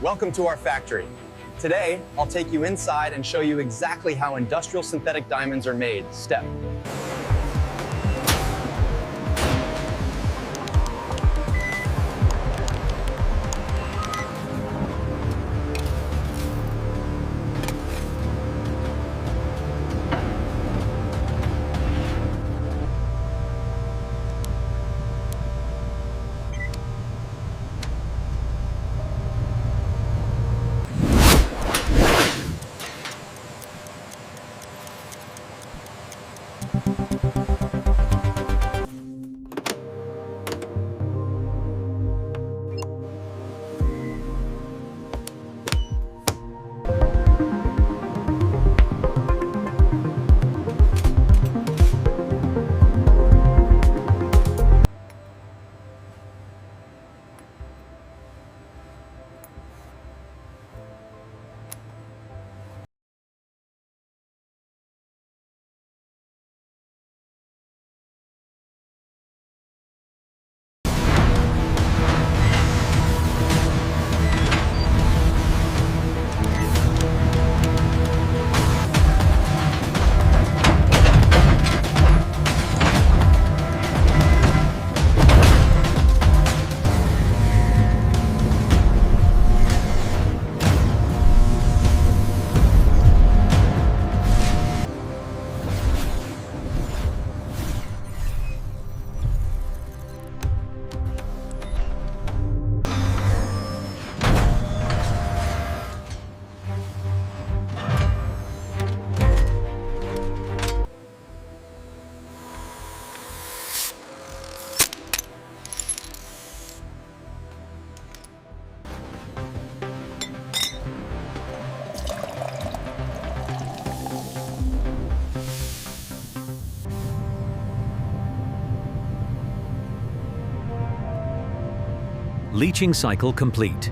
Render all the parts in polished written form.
Welcome to our factory. Today, I'll take you inside and show you exactly how industrial synthetic diamonds are made, step. Leaching cycle complete.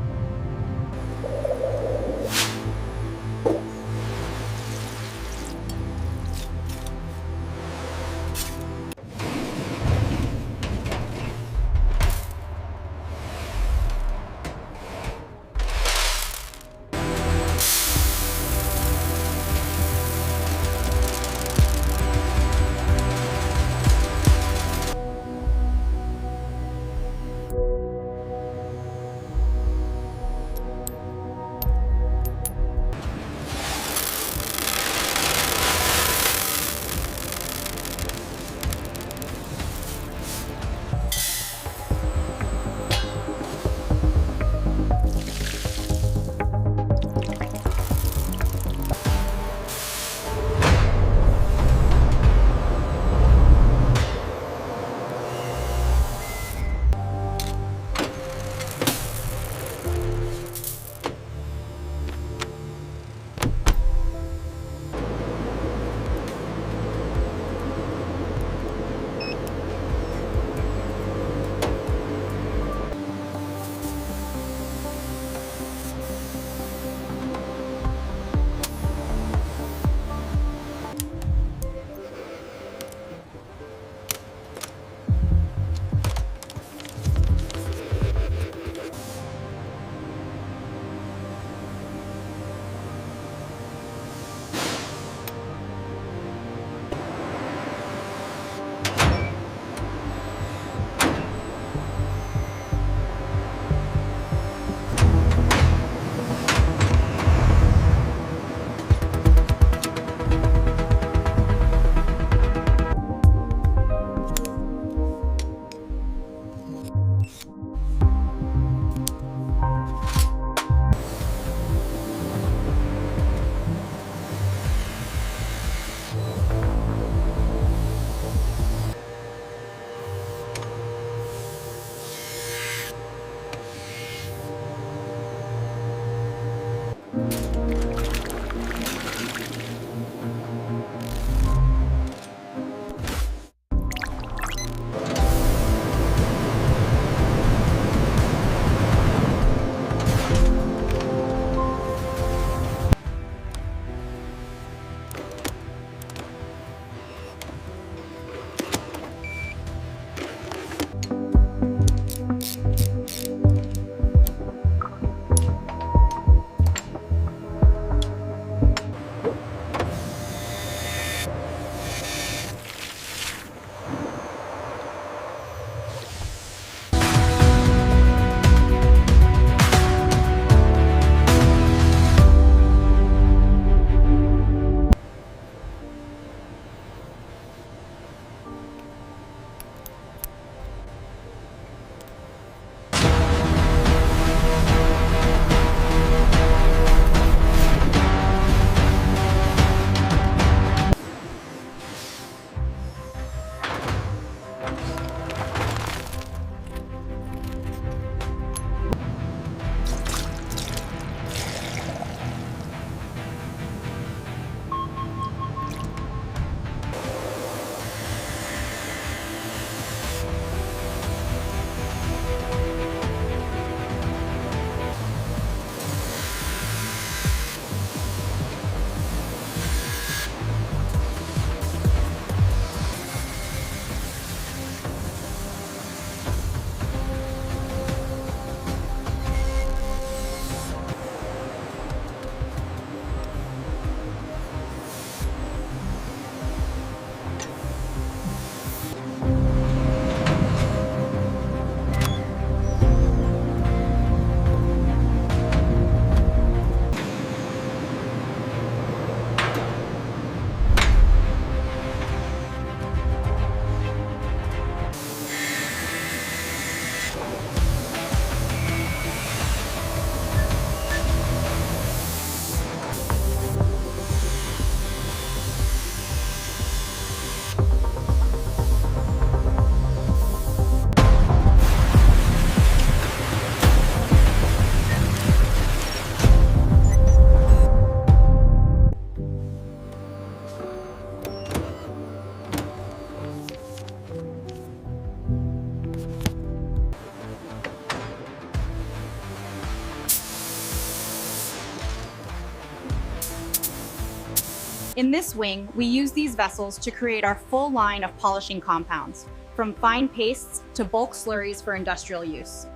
In this wing, we use these vessels to create our full line of polishing compounds, from fine pastes to bulk slurries for industrial use.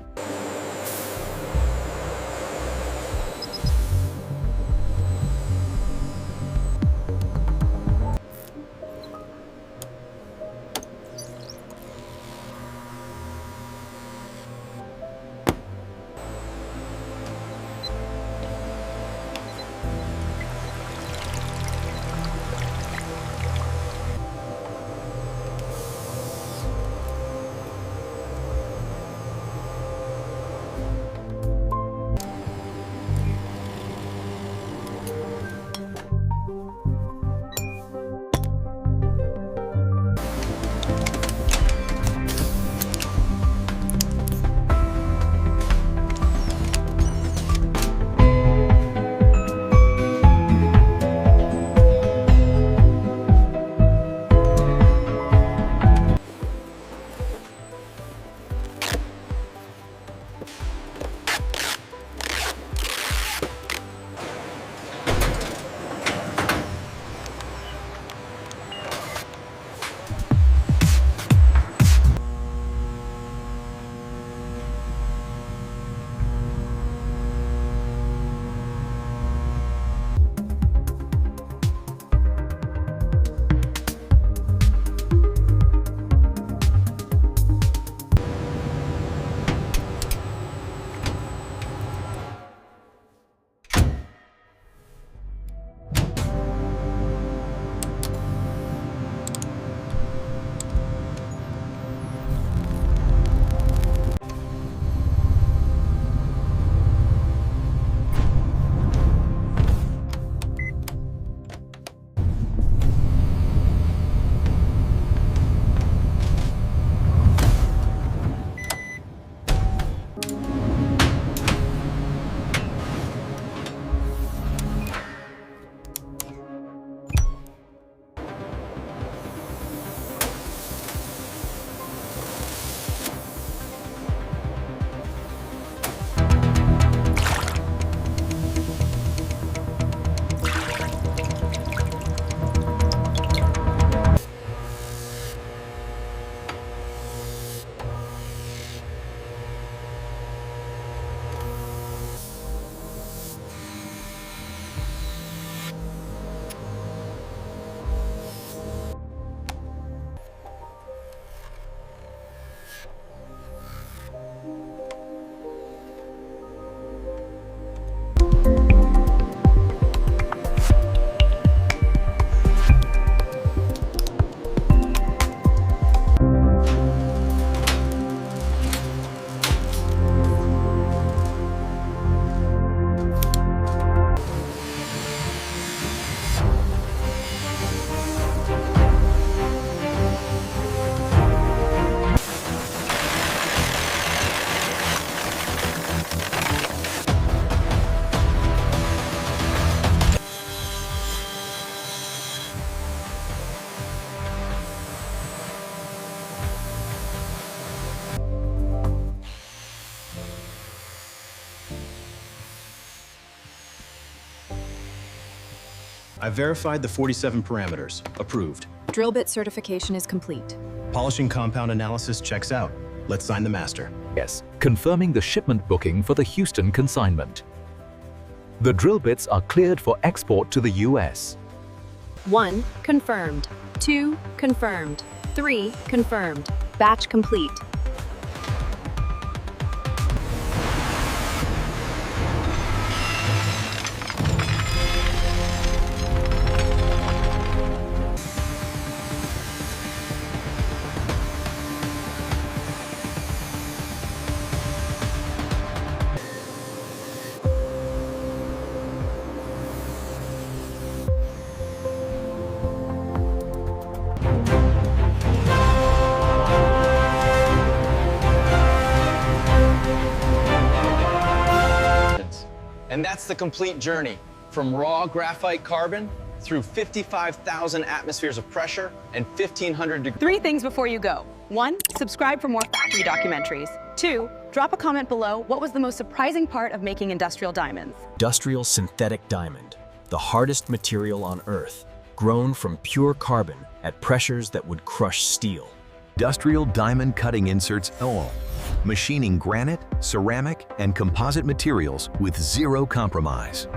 I verified the 47 parameters. Approved. Drill bit certification is complete. Polishing compound analysis checks out. Let's sign the master. Yes, confirming the shipment booking for the Houston consignment. The drill bits are cleared for export to the US. 1. Confirmed. 2. Confirmed. 3. Confirmed. Batch complete. And that's the complete journey from raw graphite carbon through 55,000 atmospheres of pressure and 1,500 degrees. 3 things before you go. 1, subscribe for more factory documentaries. 2, drop a comment below what was the most surprising part of making industrial diamonds. Industrial synthetic diamond, the hardest material on Earth, grown from pure carbon at pressures that would crush steel. Industrial diamond cutting inserts all, machining granite, ceramic, and composite materials with zero compromise.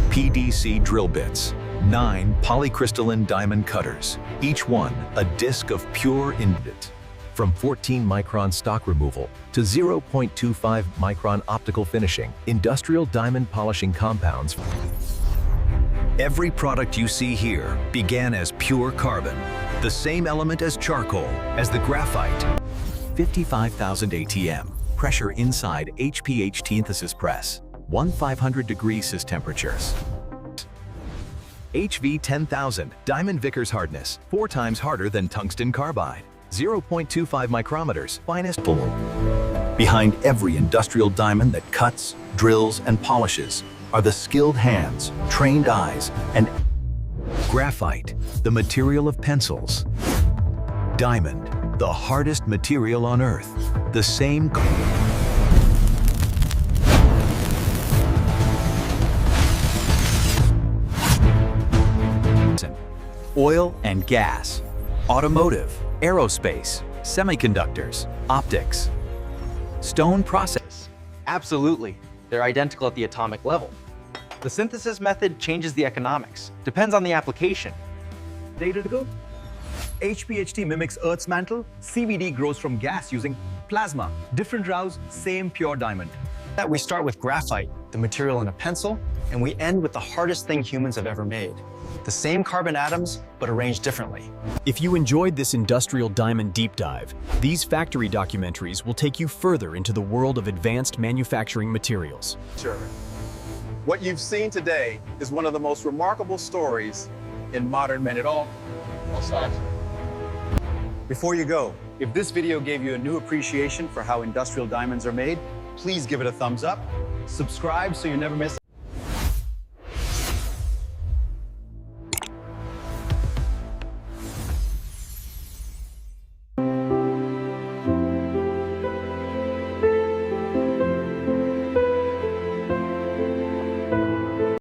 PDC drill bits, 9 polycrystalline diamond cutters, each one a disc of pure indent. From 14-micron stock removal to 0.25 micron optical finishing, industrial diamond polishing compounds. Every product you see here began as pure carbon, the same element as charcoal, as the graphite. 55,000 ATM, pressure inside HPHT synthesis press, 1,500 degrees Cis temperatures. HV 10,000, diamond Vickers hardness, 4 times harder than tungsten carbide. 0.25 micrometers, finest pull. Behind every industrial diamond that cuts, drills, and polishes are the skilled hands, trained eyes, and graphite, the material of pencils. Diamond, the hardest material on Earth, the same. Oil and gas, automotive, aerospace, semiconductors, optics, stone process. Absolutely. They're identical at the atomic level. The synthesis method changes the economics. Depends on the application. Data to go. HPHT mimics Earth's mantle. CVD grows from gas using plasma. Different rows, same pure diamond. We start with graphite, the material in a pencil, and we end with the hardest thing humans have ever made. The same carbon atoms, but arranged differently. If you enjoyed this industrial diamond deep dive, these factory documentaries will take you further into the world of advanced manufacturing materials. Sure. What you've seen today is one of the most remarkable stories in modern men. All sides. Before you go, if this video gave you a new appreciation for how industrial diamonds are made, please give it a thumbs up. Subscribe so you never miss